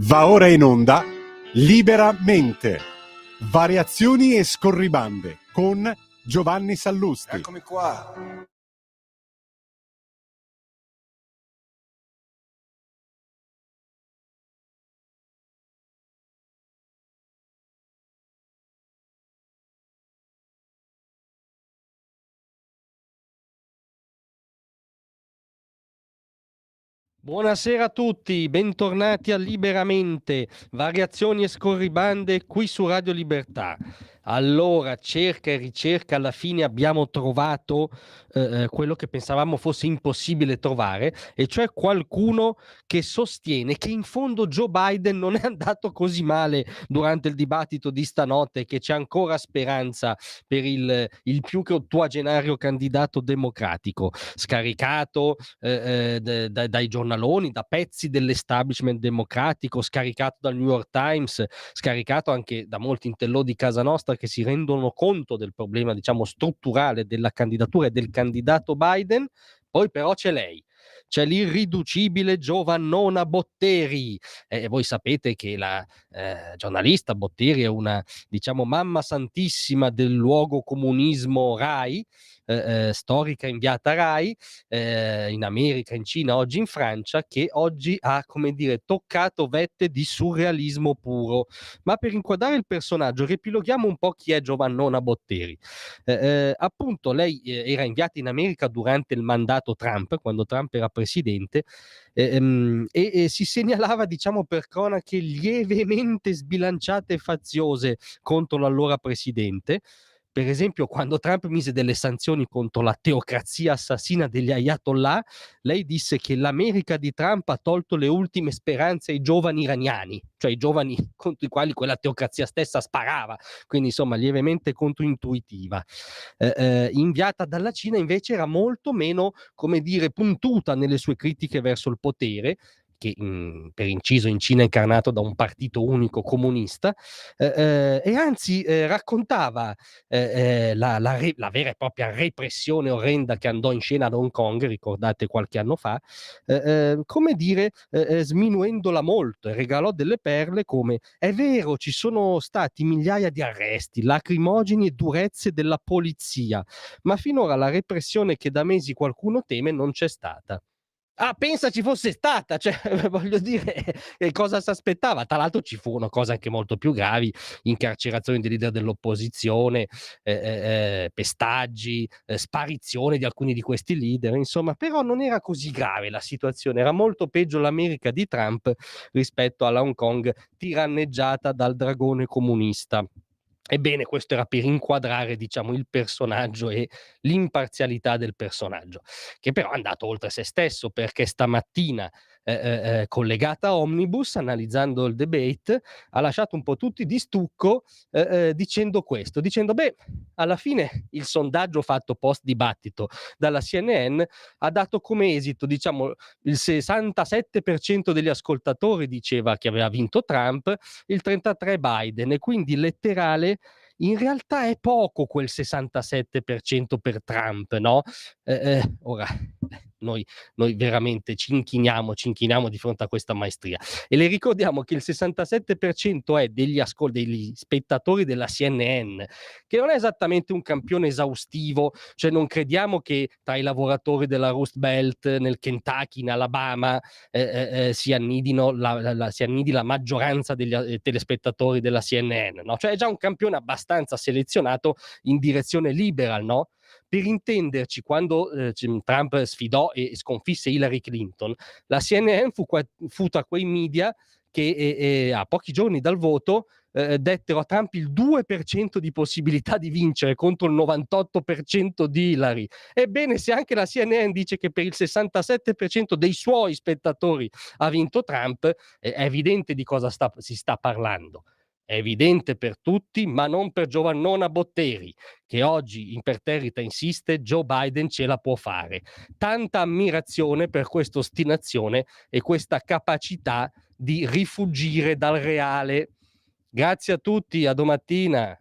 Va ora in onda Liberamente, variazioni e scorribande con Giovanni Sallusti. Eccomi qua. Buonasera a tutti, bentornati a Liberamente, variazioni e scorribande qui su Radio Libertà. Allora, cerca e ricerca, alla fine abbiamo trovato quello che pensavamo fosse impossibile trovare, e cioè qualcuno che sostiene che in fondo Joe Biden non è andato così male durante il dibattito di stanotte, che c'è ancora speranza per il più che ottuagenario candidato democratico, scaricato dai giornaloni, da pezzi dell'establishment democratico, scaricato dal New York Times, scaricato anche da molti intellò di casa nostra che si rendono conto del problema, diciamo, strutturale della candidatura e del candidato Biden. Poi però c'è lei, c'è l'irriducibile Giovannona Botteri, e voi sapete che la giornalista Botteri è una, diciamo, mamma santissima del luogo comunismo Rai, storica inviata Rai, in America, in Cina, oggi in Francia, che oggi ha, come dire, toccato vette di surrealismo puro. Ma per inquadrare il personaggio riepiloghiamo un po' chi è Giovannona Botteri. Appunto, lei era inviata in America durante il mandato Trump, quando Trump era presidente, e si segnalava, diciamo, per cronache lievemente sbilanciate e faziose contro l'allora presidente. Per esempio, quando Trump mise delle sanzioni contro la teocrazia assassina degli Ayatollah, lei disse che l'America di Trump ha tolto le ultime speranze ai giovani iraniani, cioè i giovani contro i quali quella teocrazia stessa sparava, quindi insomma lievemente controintuitiva. Inviata dalla Cina invece era molto meno, come dire, puntuta nelle sue critiche verso il potere, che per inciso in Cina è incarnato da un partito unico comunista, e anzi raccontava la vera e propria repressione orrenda che andò in scena ad Hong Kong, ricordate qualche anno fa, come dire, sminuendola molto, e regalò delle perle come: è vero, ci sono stati migliaia di arresti, lacrimogeni e durezze della polizia, ma finora la repressione che da mesi qualcuno teme non c'è stata. Ah, pensa ci fosse stata, cioè voglio dire, cosa si aspettava? Tra l'altro ci furono cose anche molto più gravi, incarcerazioni dei leader dell'opposizione, pestaggi, sparizione di alcuni di questi leader, insomma, però non era così grave la situazione, era molto peggio l'America di Trump rispetto alla Hong Kong tiranneggiata dal dragone comunista. Ebbene, questo era per inquadrare, diciamo, il personaggio e l'imparzialità del personaggio, che però è andato oltre se stesso, perché stamattina, collegata a Omnibus, analizzando il debate, ha lasciato un po' tutti di stucco, dicendo questo, dicendo: beh, alla fine il sondaggio fatto post dibattito dalla CNN ha dato come esito, diciamo, il 67% degli ascoltatori diceva che aveva vinto Trump, il 33% Biden, e quindi letterale, in realtà è poco quel 67% per Trump, no? Ora noi veramente ci inchiniamo di fronte a questa maestria, e le ricordiamo che il 67% è degli spettatori della CNN, che non è esattamente un campione esaustivo, cioè non crediamo che tra i lavoratori della Rust Belt nel Kentucky, in Alabama, si annidi la maggioranza degli telespettatori della CNN, no? Cioè è già un campione abbastanza selezionato in direzione liberal, no? Per intenderci, quando Trump sfidò e sconfisse Hillary Clinton, la CNN fu tra quei media che a pochi giorni dal voto dettero a Trump il 2% di possibilità di vincere contro il 98% di Hillary. Ebbene, se anche la CNN dice che per il 67% dei suoi spettatori ha vinto Trump, è evidente di cosa si sta parlando. È evidente per tutti, ma non per Giovannona Botteri, che oggi imperterrita insiste: Joe Biden ce la può fare. Tanta ammirazione per questa ostinazione e questa capacità di rifuggire dal reale. Grazie a tutti, a domattina.